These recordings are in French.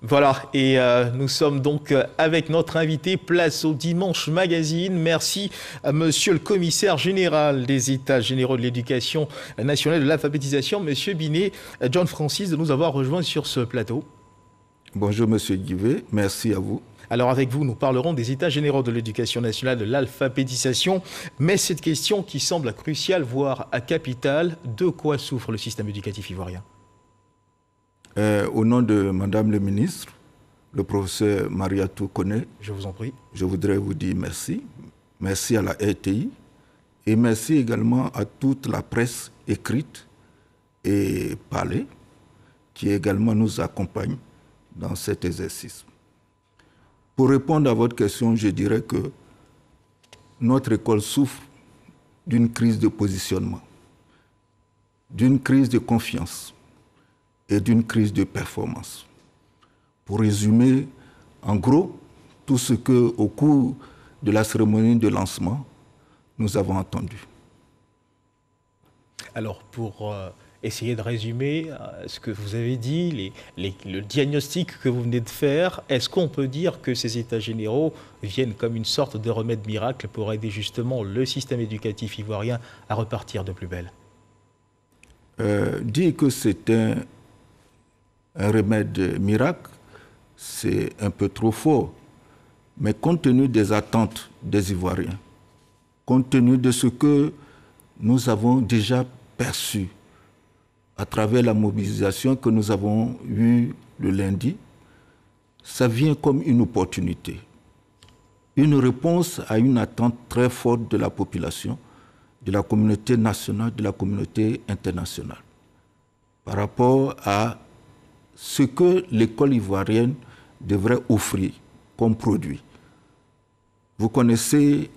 Voilà, et nous sommes donc avec notre invité, place au Dimanche Magazine. Merci à monsieur le commissaire général des États généraux de l'éducation nationale et de l'alphabétisation, monsieur Binet, John Francis, de nous avoir rejoints sur ce plateau. Bonjour monsieur Guivet, merci à vous. Alors avec vous, nous parlerons des États généraux de l'éducation nationale, de l'alphabétisation, mais cette question qui semble cruciale, voire à capitale, de quoi souffre le système éducatif ivoirien ? Au nom de Madame le ministre, le professeur Mariatou Koné, je vous en prie. Je voudrais vous dire merci. Merci à la RTI et merci également à toute la presse écrite et parlée qui également nous accompagne dans cet exercice. Pour répondre à votre question, je dirais que notre école souffre d'une crise de positionnement, d'une crise de confiance et d'une crise de performance. Pour résumer, en gros, tout ce que, au cours de la cérémonie de lancement, nous avons entendu. Alors, pour essayer de résumer ce que vous avez dit, le diagnostic que vous venez de faire, est-ce qu'on peut dire que ces États généraux viennent comme une sorte de remède miracle pour aider justement le système éducatif ivoirien à repartir de plus belle? Dire que c'est un remède miracle, c'est un peu trop fort. Mais compte tenu des attentes des Ivoiriens, compte tenu de ce que nous avons déjà perçu à travers la mobilisation que nous avons eue le lundi, ça vient comme une opportunité, une réponse à une attente très forte de la population, de la communauté nationale, de la communauté internationale, par rapport à ce que l'école ivoirienne devrait offrir comme produit. Vous connaissez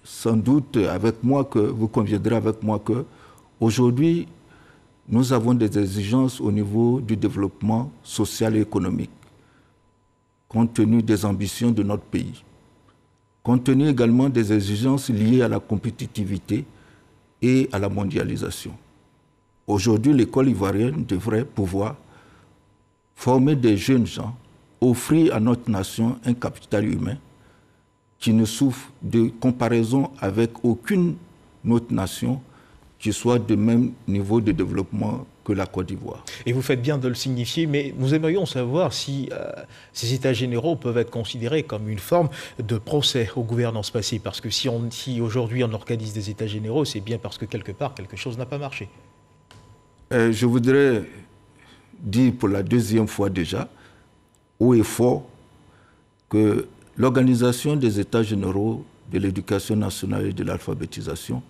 sans doute avec moi que, vous conviendrez avec moi que aujourd'hui, nous avons des exigences au niveau du développement social et économique, compte tenu des ambitions de notre pays, compte tenu également des exigences liées à la compétitivité et à la mondialisation. Aujourd'hui, l'école ivoirienne devrait pouvoir former des jeunes gens, offrir à notre nation un capital humain qui ne souffre de comparaison avec aucune autre nation qui soit de même niveau de développement que la Côte d'Ivoire. Et vous faites bien de le signifier, mais nous aimerions savoir si ces États généraux peuvent être considérés comme une forme de procès aux gouvernances passées, parce que si aujourd'hui on organise des États généraux, c'est bien parce que quelque part, quelque chose n'a pas marché. Je voudrais dire pour la deuxième fois déjà, haut et fort, que l'organisation des États généraux de l'éducation nationale et de l'alphabétisation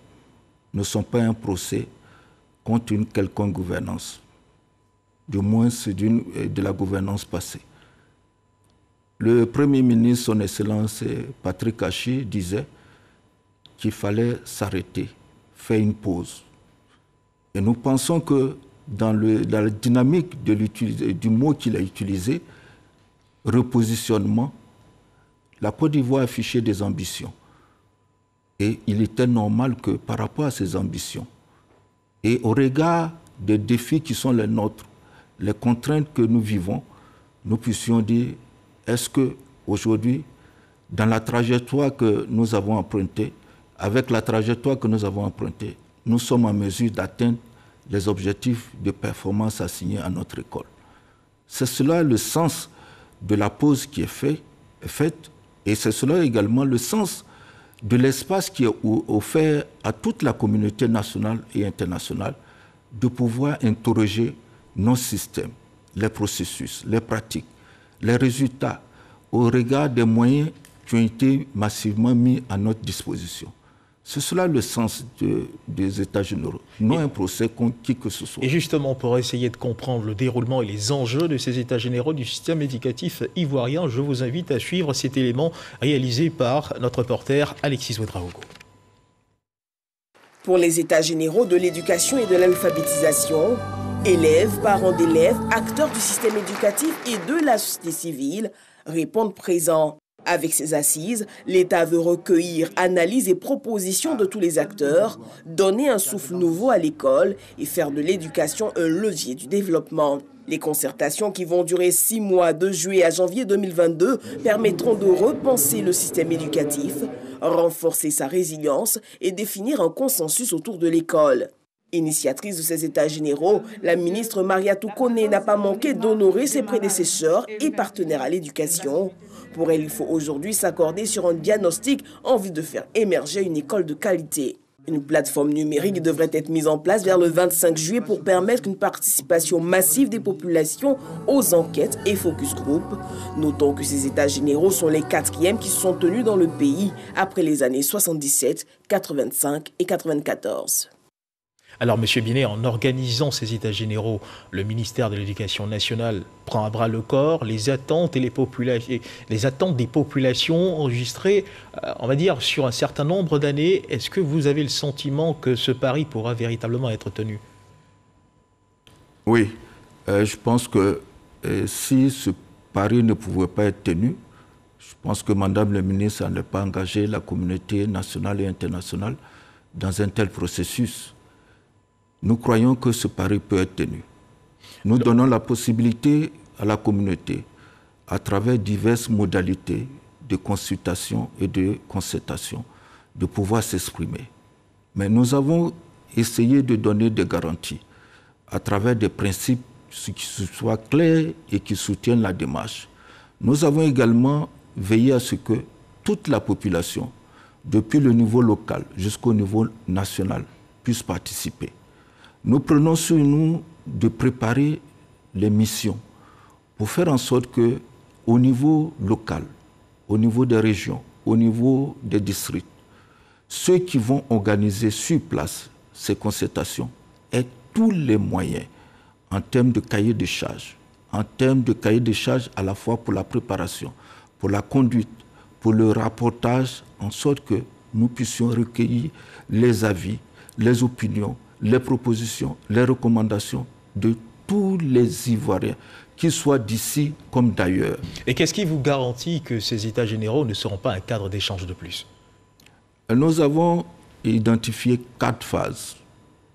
ne sont pas un procès contre une quelconque gouvernance. Du moins, c'est de la gouvernance passée. Le Premier ministre, son Excellence Patrick Hachi, disait qu'il fallait s'arrêter, faire une pause. Et nous pensons que dans la dynamique du mot qu'il a utilisé, repositionnement, la Côte d'Ivoire affichait des ambitions. Et il était normal que par rapport à ces ambitions et au regard des défis qui sont les nôtres, les contraintes que nous vivons, nous puissions dire, est-ce qu'aujourd'hui, dans la trajectoire que nous avons empruntée, avec la trajectoire que nous avons empruntée, nous sommes en mesure d'atteindre les objectifs de performance assignés à notre école. C'est cela le sens de la pause qui est faite, et c'est cela également le sens de l'espace qui est offert à toute la communauté nationale et internationale de pouvoir interroger nos systèmes, les processus, les pratiques, les résultats au regard des moyens qui ont été massivement mis à notre disposition. C'est cela le sens des États généraux, non un procès contre qui que ce soit. Et justement, pour essayer de comprendre le déroulement et les enjeux de ces États généraux du système éducatif ivoirien, je vous invite à suivre cet élément réalisé par notre reporter Alexis Ouedraogo. Pour les États généraux de l'éducation et de l'alphabétisation, élèves, parents d'élèves, acteurs du système éducatif et de la société civile répondent présents. Avec ces assises, l'État veut recueillir analyses et propositions de tous les acteurs, donner un souffle nouveau à l'école et faire de l'éducation un levier du développement. Les concertations qui vont durer 6 mois, de juillet à janvier 2022, permettront de repenser le système éducatif, renforcer sa résilience et définir un consensus autour de l'école. Initiatrice de ces états généraux, la ministre Mariatou Koné n'a pas manqué d'honorer ses prédécesseurs et partenaires à l'éducation. Pour elle, il faut aujourd'hui s'accorder sur un diagnostic en vue de faire émerger une école de qualité. Une plateforme numérique devrait être mise en place vers le 25 juillet pour permettre une participation massive des populations aux enquêtes et focus group. Notons que ces états généraux sont les 4e qui se sont tenus dans le pays après les années 77, 85 et 94. Alors, M. Binet, en organisant ces états généraux, le ministère de l'Éducation nationale prend à bras le corps les attentes et les attentes des populations enregistrées, on va dire, sur un certain nombre d'années. Est-ce que vous avez le sentiment que ce pari pourra véritablement être tenu? Oui, je pense que si ce pari ne pouvait pas être tenu, je pense que Madame le ministre n'a pas engagé la communauté nationale et internationale dans un tel processus. Nous croyons que ce pari peut être tenu. Nous donnons la possibilité à la communauté, à travers diverses modalités de consultation et de concertation, de pouvoir s'exprimer. Mais nous avons essayé de donner des garanties à travers des principes qui soient clairs et qui soutiennent la démarche. Nous avons également veillé à ce que toute la population, depuis le niveau local jusqu'au niveau national, puisse participer. Nous prenons sur nous de préparer les missions pour faire en sorte que, au niveau local, au niveau des régions, au niveau des districts, ceux qui vont organiser sur place ces concertations aient tous les moyens en termes de cahier de charges, à la fois pour la préparation, pour la conduite, pour le rapportage, en sorte que nous puissions recueillir les avis, les opinions, les propositions, les recommandations de tous les Ivoiriens, qu'ils soient d'ici comme d'ailleurs. Et qu'est-ce qui vous garantit que ces états généraux ne seront pas un cadre d'échange de plus? Nous avons identifié 4 phases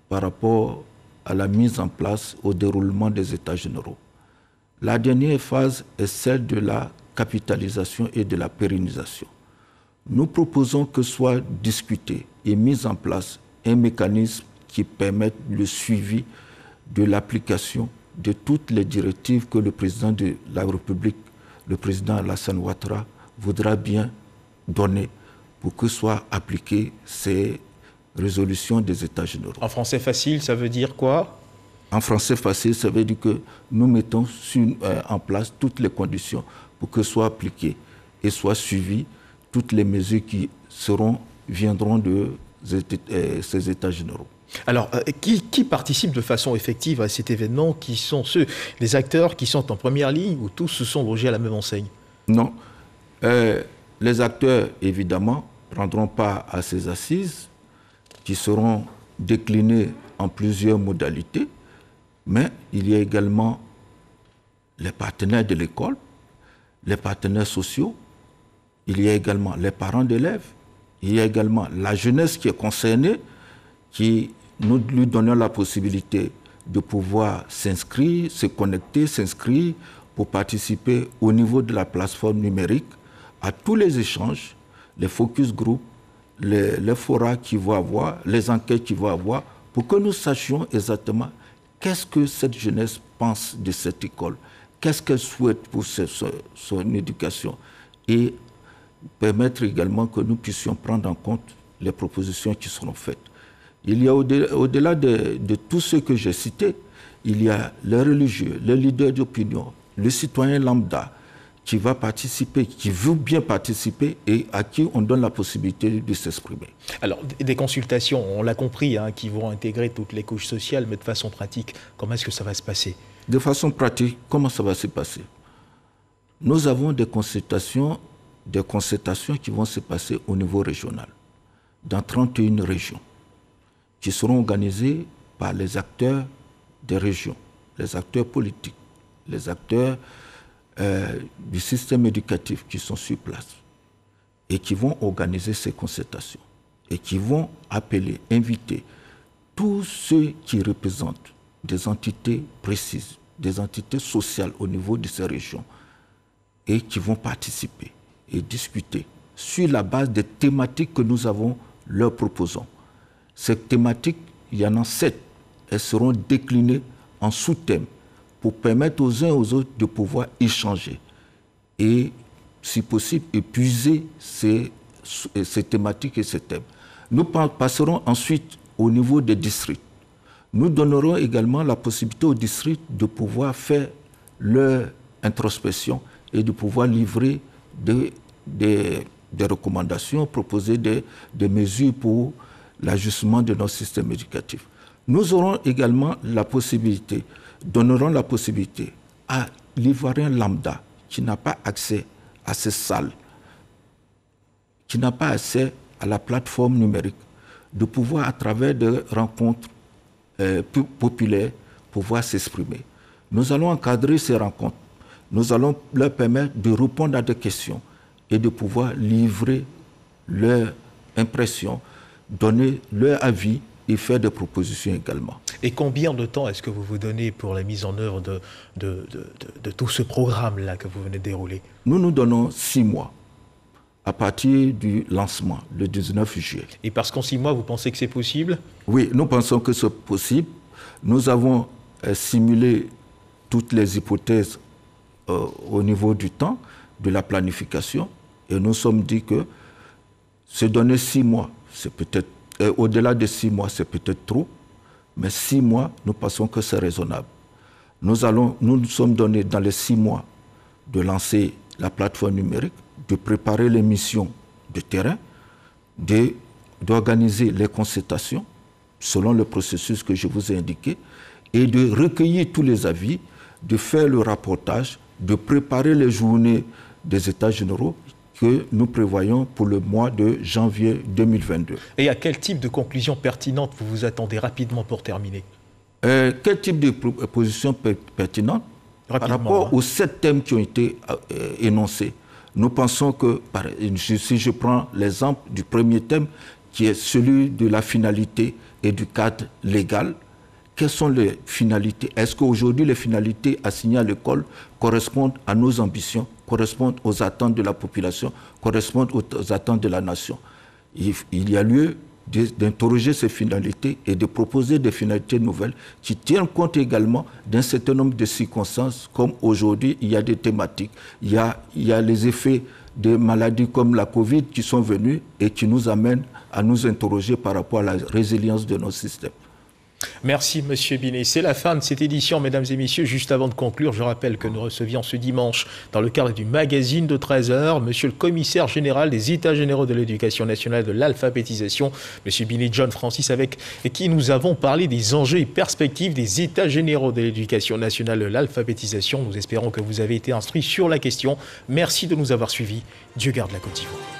par rapport à la mise en place, au déroulement des états généraux. La dernière phase est celle de la capitalisation et de la pérennisation. Nous proposons que soit discuté et mis en place un mécanisme qui permettent le suivi de l'application de toutes les directives que le président de la République, le président Alassane Ouattara, voudra bien donner pour que soient appliquées ces résolutions des États généraux. En français facile, ça veut dire quoi? En français facile, ça veut dire que nous mettons en place toutes les conditions pour que soient appliquées et soient suivies toutes les mesures qui viendront de ces États généraux. Alors, qui participe de façon effective à cet événement? Qui sont les acteurs qui sont en première ligne ou tous se sont logés à la même enseigne? Non. Les acteurs, évidemment, prendront part à ces assises qui seront déclinées en plusieurs modalités, mais il y a également les partenaires de l'école, les partenaires sociaux, il y a également les parents d'élèves, il y a également la jeunesse qui est concernée, qui nous lui donnons la possibilité de pouvoir s'inscrire, se connecter, s'inscrire pour participer au niveau de la plateforme numérique à tous les échanges, les focus group, les forats qu'il va avoir, les enquêtes qu'il va avoir, pour que nous sachions exactement qu'est-ce que cette jeunesse pense de cette école, qu'est-ce qu'elle souhaite pour son éducation, et permettre également que nous puissions prendre en compte les propositions qui seront faites. Il y a au-delà de tout ce que j'ai cité, il y a les religieux, les leaders d'opinion, le citoyen lambda qui va participer, qui veut bien participer et à qui on donne la possibilité de s'exprimer. Alors, des consultations, on l'a compris, qui vont intégrer toutes les couches sociales, mais de façon pratique, comment est-ce que ça va se passer? De façon pratique, comment ça va se passer? Nous avons des consultations qui vont se passer au niveau régional, dans 31 régions, qui seront organisées par les acteurs des régions, les acteurs politiques, les acteurs du système éducatif qui sont sur place et qui vont organiser ces concertations et qui vont appeler, inviter tous ceux qui représentent des entités précises, des entités sociales au niveau de ces régions et qui vont participer et discuter sur la base des thématiques que nous leur proposons. Ces thématiques, il y en a 7. Elles seront déclinées en sous-thèmes pour permettre aux uns et aux autres de pouvoir échanger et, si possible, épuiser ces thématiques et ces thèmes. Nous passerons ensuite au niveau des districts. Nous donnerons également la possibilité aux districts de pouvoir faire leur introspection et de pouvoir livrer des recommandations, proposer des mesures pour l'ajustement de notre système éducatif. Nous aurons également donnerons la possibilité à l'Ivoirien lambda qui n'a pas accès à ces salles, qui n'a pas accès à la plateforme numérique, de pouvoir, à travers des rencontres populaires, pouvoir s'exprimer. Nous allons encadrer ces rencontres. Nous allons leur permettre de répondre à des questions et de pouvoir livrer leurs impressions, donner leur avis et faire des propositions également. Et combien de temps est-ce que vous vous donnez pour la mise en œuvre de tout ce programme-là que vous venez de dérouler? Nous nous donnons 6 mois à partir du lancement, le 19 juillet. Et parce qu'en 6 mois, vous pensez que c'est possible? Oui, nous pensons que c'est possible. Nous avons simulé toutes les hypothèses au niveau du temps, de la planification, et nous sommes dit que se donner 6 mois, c'est peut-être, au-delà de 6 mois, c'est peut-être trop, mais 6 mois, nous pensons que c'est raisonnable. Nous nous sommes donnés dans les 6 mois de lancer la plateforme numérique, de préparer les missions de terrain, d'organiser les consultations selon le processus que je vous ai indiqué et de recueillir tous les avis, de faire le rapportage, de préparer les journées des États généraux que nous prévoyons pour le mois de janvier 2022. Et à quel type de conclusions pertinentes vous vous attendez rapidement pour terminer? Quel type de position pertinente? Par rapport aux 7 thèmes qui ont été énoncés, nous pensons que, si je prends l'exemple du premier thème, qui est celui de la finalité et du cadre légal, quelles sont les finalités? Est-ce qu'aujourd'hui, les finalités assignées à l'école correspondent à nos ambitions, correspondent aux attentes de la population, correspondent aux attentes de la nation? Il y a lieu d'interroger ces finalités et de proposer des finalités nouvelles qui tiennent compte également d'un certain nombre de circonstances, comme aujourd'hui, il y a des thématiques, il y a les effets de maladies comme la Covid qui sont venus et qui nous amènent à nous interroger par rapport à la résilience de nos systèmes. Merci M. Binet. C'est la fin de cette édition, mesdames et messieurs. Juste avant de conclure, je rappelle que nous recevions ce dimanche, dans le cadre du magazine de 13h, M. le commissaire général des États généraux de l'éducation nationale de l'alphabétisation, M. Binet John Francis, avec qui nous avons parlé des enjeux et perspectives des États généraux de l'éducation nationale de l'alphabétisation. Nous espérons que vous avez été instruits sur la question. Merci de nous avoir suivis. Dieu garde la Côte d'Ivoire.